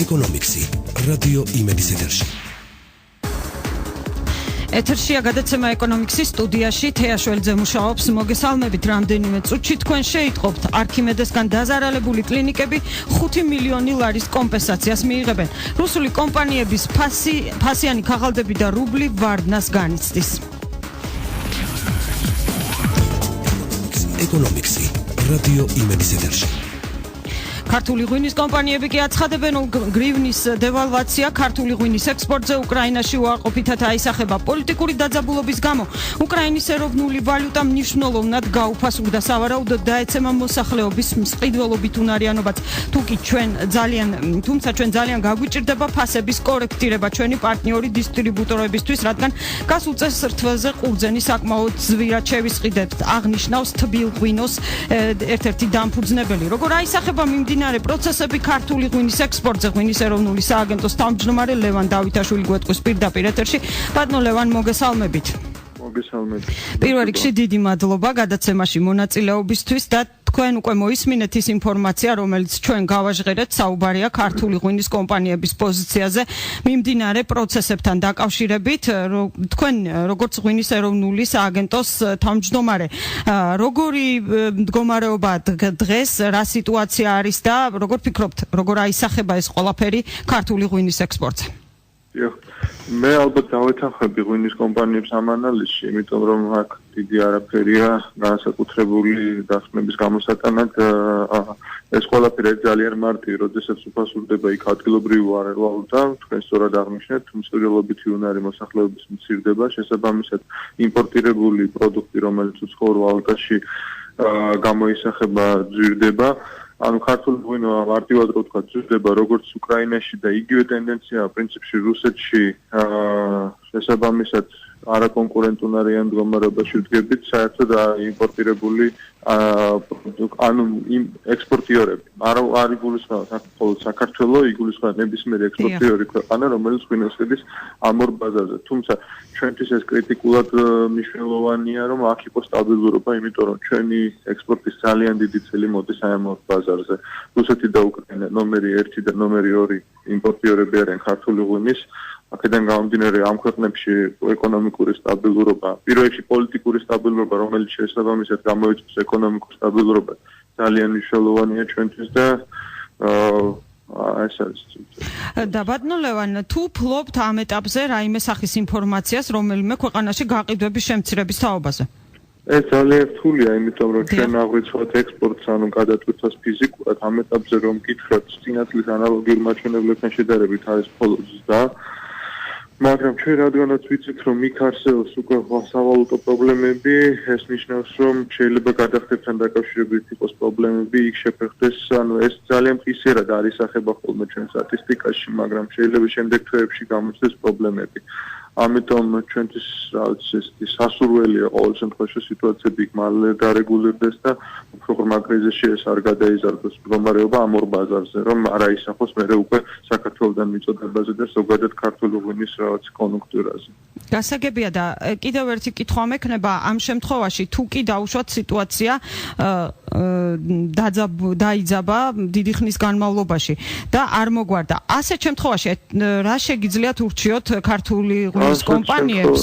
ეკონომიქსი რადიო იმედის ეთერში. ეთერშია გადაცემა ეკონომიქსის სტუდიაში თეაშველიძე მუშაობს. მოგესალმებით. რამდენიმე წუთში თქვენ შეიტყობთ არქიმედესგან დაზარალებული კლინიკები 5 მილიონი ლარის კომპენსაციას მიიღებენ. რუსული კომპანიების ფასიანი ქაღალდები და რუბლი ვარდნას განიცდის. ეკონომიქსი რადიო იმედის ეთერში. ქართული ღვინის კომპანიები კი აცხადებენ, რომ გრივნის დევალვაცია ქართული ღვინის ექსპორტზე უკრაინაში უარყოფითად აისახება. პოლიტიკური დაძაბულობის გამო უკრაინის ეროვნული ვალუტა მნიშვნელოვნად გაუფასურდა. სავარაუდოდ დაეცემა მოსახლეობის მწყიდველობით უნარიანობაც. თუმცა ჩვენ ძალიან გაგვიჭირდება ფასების კორექტირება ჩვენი პარტნიორი დისტრიბუტორებისთვის, რადგან გასულ წელს რთველზე ყურძენი საკმაოდ ზვირად შევისყიდებთ, აღნიშნავს თბილ ღვინოს ერთ-ერთი დამფუძნებელი. როგორ აისახება მიმდინარე პროცესები ქართული ღვინის ექსპორტზე, ღვინის ეროვნული სააგენტოს თავმჯდომარე ლევან დავითაშვილი გვეტყვის პირდაპირ ეთერში. ბატონო ლევან, მოგესალმებით. პირველ რიგში დიდი მადლობა გადაცემაში მონაწილეობისთვის და თქვენ უკვე მოისმინეთ ის ინფორმაცია, რომელიც ჩვენ გავაჟღერეთ, საუბარია ქართული ღვინის კომპანიების პოზიციაზე მიმდინარე პროცესებთან დაკავშირებით. თქვენ როგორც ღვინის ეროვნული სააგენტოს თავმჯდომარე, როგორი მდგომარეობა დღეს, რა სიტუაცია არის და როგორ ფიქრობთ, როგორ აისახება ეს ყველაფერი ქართული ღვინის ექსპორტზე? მე ალბათ დავეთანხმები ღვინის კომპანიებს ამ ანალიზში, იმიტომ რომ აქ დიდი არაფერია განსაკუთრებული დასკვნების გამოსატანად. ეს ყველაფერი ძალიან მარტივი, როდესაც უფასურდება იქ ადგილობრივი ვალუტა, თქვენ სწორად აღნიშნეთ, მცირელობითი უნარი მოსახლეობის მცირდება, შესაბამისად იმპორტირებული პროდუქტი, რომელიც უცხოურ ვალუტაში გამოისახება, ძვირდება. ანუ ქართული ღვინო მარტივად რო ვთქვა, ძვირდება როგორც უკრაინაში და იგივე ტენდენციაა პრინციპში რუსეთში, შესაბამისად არაკონკურენტუნარიან მდგომარეობაში ვდგებით, საერთოდ იმპორტირებული ანუ ექსპორტიორები. არ იგულისხმება მხოლოდ საქართველოს, იგულისხმება ნებისმიერი ექსპორტიორი ქვეყანა, რომელიც ღვინოს ყიდის ამ ორ ბაზარზე. თუმცა ჩვენთვის ეს კრიტიკულად მნიშვნელოვანია, რომ აქ იყოს სტაბილურობა, იმიტომ რომ ჩვენი ექსპორტის ძალიან დიდი წილი მოდის ამ ორ ბაზარზე. რუსეთი და უკრაინა ნომერი 1 და ნომერი 2 იმპორტიორები არიან ქართული ღვინის. აქედან გამომდინარე ამ ქვეყნებში ეკონომიკური სტაბილურობა, პირველ რიგში პოლიტიკური სტაბილურობა, რომელიც შესაბამისად გამოიწვევს ეკონომიკურ სტაბილურობას, ძალიან მნიშვნელოვანია ჩვენთვის და ეს არის. და ბატონო ლევან, თუ ფლობთ ამ ეტაპზე რაიმე სახის ინფორმაციას, რომელიმე ქვეყანაში გაყიდვების შემცირების თაობაზე? ეს ძალიან რთულია, იმიტომ რომ ჩვენ აღვიცვათ ექსპორტს, ანუ გადატვირთვას ფიზიკურად, ამ ეტაპზე რომ გითხრათ, წინა წლის ანალოგიურ მაჩვენებლებთან შედარებით არის მხოლოდ ზრდა. მაგრამ ჩვენ რადგანაც ვიცით, რომ იქ არსებობს უკვე სავალუტო პრობლემები, ეს ნიშნავს, რომ შეიძლება გადახდებთან დაკავშირებით იყოს პრობლემები, იქ შეფერხდეს, ანუ ეს ძალიან მყისიერად არის ახება ხოლმე ჩვენ სტატისტიკაში, მაგრამ შეიძლება შემდეგ თვეებში გამოჩნდეს პრობლემები. ამიტომ ჩვენთვის რაღაც ეს სასურველია ყოველ შემთხვევაში სიტუაციები მალე დარეგულირდეს და უფრო ღრმა კრიზისში ეს არ გადაიზარდოს მდგომარეობა ამ ორ ბაზარზე, რომ არ აისახოს მერე უკვე საქართველოსთან მიწოდებაზე და ზოგადად ქართული ღვინის რაღაც კონjunktურაზე. გასაგებია და კიდევ ერთი კითხვა მექნება, ამ შემთხვევაში თუ კი დაუშვათ სიტუაცია დაიძაბა დიდი ხნის განმავლობაში და არ მოგვარდა. ასეთ შემთხვევაში რა შეგიძლიათ ურჩიოთ ქართული ღვინის კომპანიებს,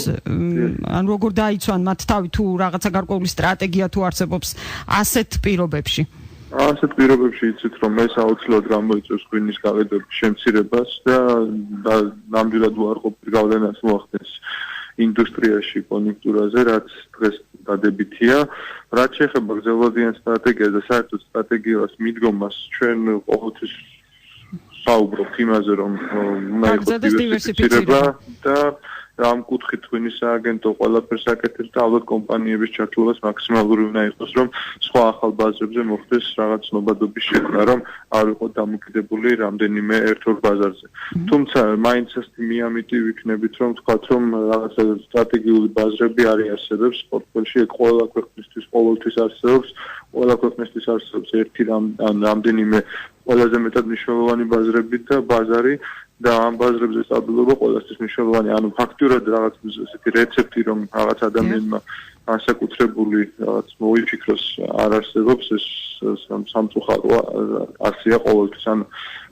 ანუ როგორ დაიცვან მათ თავი თუ რაღაცა გარკვეული სტრატეგია თუ არსებობს ასეთ პირობებში? ასეთ პირობებში იცით, რომ ეს აუცილებლად გამოიწვევს ღვინის გაყიდვების შემცირებას და ნამდვილად უარყოფით გავლენას მოახდენს ინდუსტრიაში კონjunktურაზე, რაც დღეს დადებითია. რაც შეეხება გრძელვადიან სტრატეგიას და საერთოდ სტრატეგიას მიდგომას, ჩვენ ყოველთვის საუბრობთ იმაზე, რომ უნდა იყოს დივერსიფიცირება და ამ კუთხით ღვინის სააგენტო ყველაფერს აკეთებს და ალბათ კომპანიების ჩართულობას მაქსიმალური უნდა იყოს, რომ სხვა ახალ ბაზრებზე მოხდეს რაღაც ცნობადობის შექმნა, რომ არ ვიყოთ დამოკიდებული რამდენიმე ერთ-ორ ბაზარზე. თუმცა მაინც მიამიტი ვიქნებით, რომ ვთქვათ, რომ რაღაც სტრატეგიული ბაზრები არის არსებობს პორტფელში, ყველა ქვეყნისთვის ყოველთვის არსებობს, ყველა ქვეყნისთვის არსებობს ერთი რამდენიმე ყველაზე მეტად მნიშვნელოვანი ბაზრები და ბაზარი და ამ ბაზრებზე სტაბილურობა ყველასთვის მნიშვნელოვანია. ანუ ფაქტურად რაღაც ესეთი რეცეპტი, რომ რაღაც ადამიანმა განსაკუთრებული რაღაც მოიფიქროს არ არსებობს ეს სამწუხაროა ასია ყოველთვის ან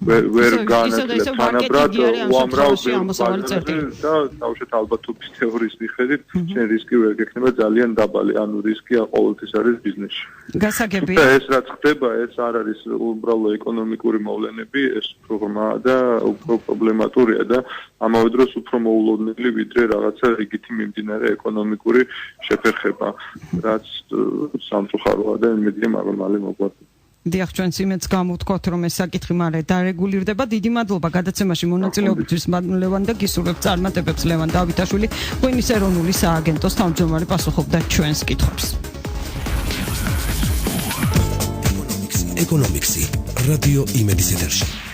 ვერ განაცხადებს თანაბრად უამრავ ბაზარზე და თავშეთ ალბათობის თეორიის მიხედვით შენ რისკი ვერ გექნება ძალიან დაბალი ანუ რისკი ყოველთვის არის ბიზნესში გასაგებია ეს რაც ხდება ეს არ არის უბრალო ეკონომიკური მოვლენები ეს პრობლემაა და უფრო პრობლემატურია და ამავე დროს უფრო მოულოდნელი ვიდრე რაღაცა რიგითი მიმდინარე ეკონომიკური შეფერხება რაც სამწუხაროა და იმედია მაღალი მოგვარდება დიახ ჩვენც იმედს გამოვთქვათ რომ ეს საკითხი მალე დარეგულირდება დიდი მადლობა გადაცემაში მონაწილეობისთვის ლევან და გისურვებთ წარმატებებს ლევან დავითაშვილი ღვინის ეროვნული სააგენტოს თავმჯდომარე პასუხობდა ჩვენს კითხვებს ეკონომიკსი რადიო იმედის ეთერში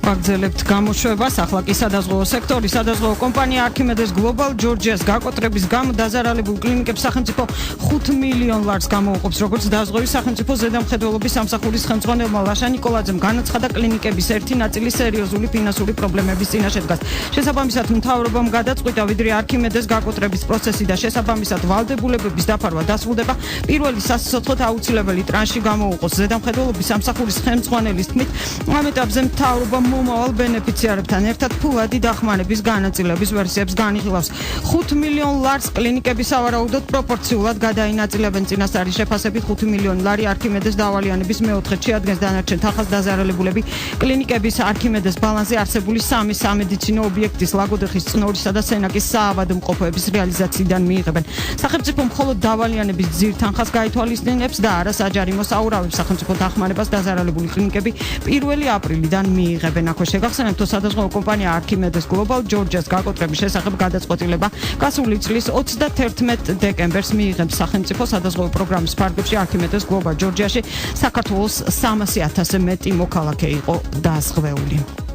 აგზელებთ გამოშვებას ახლა კი სადაზღვეო სექტორი სადაზღვეო კომპანია არქიმედეს გლობალ ჯორჯიას გაკოტრების გამო დაზარალებულ კლინიკებს სახელმწიფო 5 მილიონ ლარს გამოუყოფს როგორც დაზღვევის სახელმწიფო ზედამხედველობის სამსახურის ხელმძღვანელმა ლაშა ნიკოლაძემ განაცხადა კლინიკების ერთი ნაწილი სერიოზული ფინანსური პრობლემების წინაშე დგას შესაბამისად მთავრობამ გადაწყვიტა ვიდრე არქიმედეს გაკოტრების პროცესი და შესაბამისად ვალდებულებების დაფარვა დასრულდება პირველი სასიცოცხლოდ აუცილებელი ტრანში გამოუყოს ზედამხედველობის სამსახურის ხელმძღვანელის თქმით ამ ეტაპზე მთავრობამ მომავალ ბენეფიციარებთან ერთად ფულადი დახმარების განაწილების ვერსიებს განიხილავს 5 მილიონ ლარს კლინიკების სავარაუდოდ პროპორციულად გადაინაწილებენ წინასწარი შეფასებით 5 მილიონი ლარი არქიმედეს დავალიანების მეოთხედში ადგენს დანარჩენ თანხას დაზარალებულები კლინიკების არქიმედეს ბალანსზე არსებული სამი სამედიცინო ობიექტის ლაგოდეხის წნორისა და სენაკის საავადმყოფოების რეალიზაციიდან მიიღებენ სახელმწიფო მხოლოდ დავალიანების ძირ თანხას გაითვალისწინებს და არა საჯარიმო საურავებს სახელმწიფო დახმარებას დაზარალებული კლინიკები 1 აპრილიდან მიიღებენ ახლა შეგახსენებთ რომ სადაზღვეო კომპანია არქიმედეს გლობალ ჯორჯიას გაკოტრების შესახებ გადაწყვეტილება გასული წლის 31 დეკემბერს მიიღებს სახელმწიფო სადაზღვეო პროგრამის ფარგლებში არქიმედეს გლობალ ჯორჯიაში საქართველოს 300,000-ზე მეტი მოქალაქე იყო დაზღვეული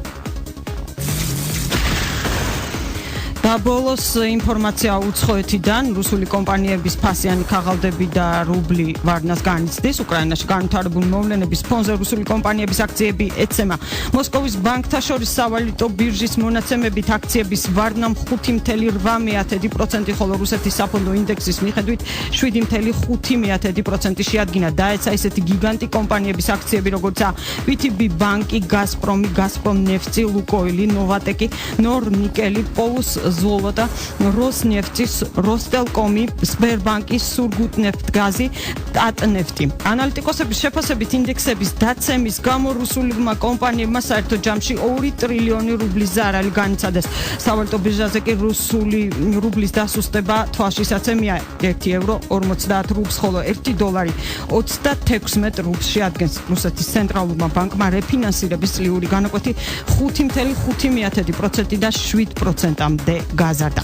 და ბოლოს ინფორმაცია უცხოეთიდან რუსული კომპანიების ფასიანი ქაღალდები და რუბლი ვარნას განიცდის უკრაინაში განვითარებული მოვლენების ფონზე რუსული კომპანიების აქციები ეცემა მოსკოვის ბანკთა შორის სავალუტო ბირჟის მონაცემებით აქციების ვარნა 5.8% ხოლო რუსეთის საფონდო ინდექსის მიხედვით 7.5% შეადგინა დაეცა ისეთი გიგანტი კომპანიების აქციები როგორიცაა VTB ბანკი, გაზპრომი, გაზპრომნეფტი, ლუკოილი, ნოვატეკი, ნორნიკელი, პოლუს ზოლოტა, როსნეფტის, როსტელკომი, სბერბანკის, სურგუტნეფტგაზი, ტატნეფტი. ანალიტიკოსების შეფასებით ინდექსების დაცემის გამო რუსულმა კომპანიებმა საერთო ჯამში 2 ტრილიონი რუბლის ზარალი განიცადეს. სავალუტო ბირჟაზე კი რუსული რუბლის დასუსტება თვალშისაცემია 1 евро 50 რუბლს, ხოლო 1 დოლარი 36 რუბლს შეადგენს. რუსეთის ცენტრალურმა ბანკმა რეფინანსირების წლიური განაკვეთი 5.5% და 7%-მდე გაზარდა.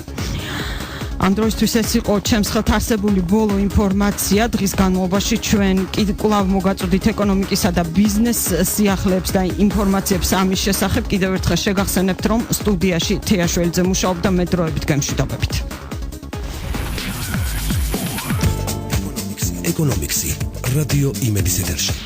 ამ დროისთვის ეს იყო ჩემს ხელთ არსებული ბოლო ინფორმაცია. დღის განმავლობაში ჩვენ კვლავ მოგაწოდით ეკონომიკისა და ბიზნეს სიახლეებს და ინფორმაციებს ამის შესახებ. კიდევ ერთხელ შეგახსენებთ, რომ სტუდიაში თეაშველიძე მუშაობდა, მე დროებით გემშვიდობებით. ეკონომიკსი რადიო იმედის ეთერში.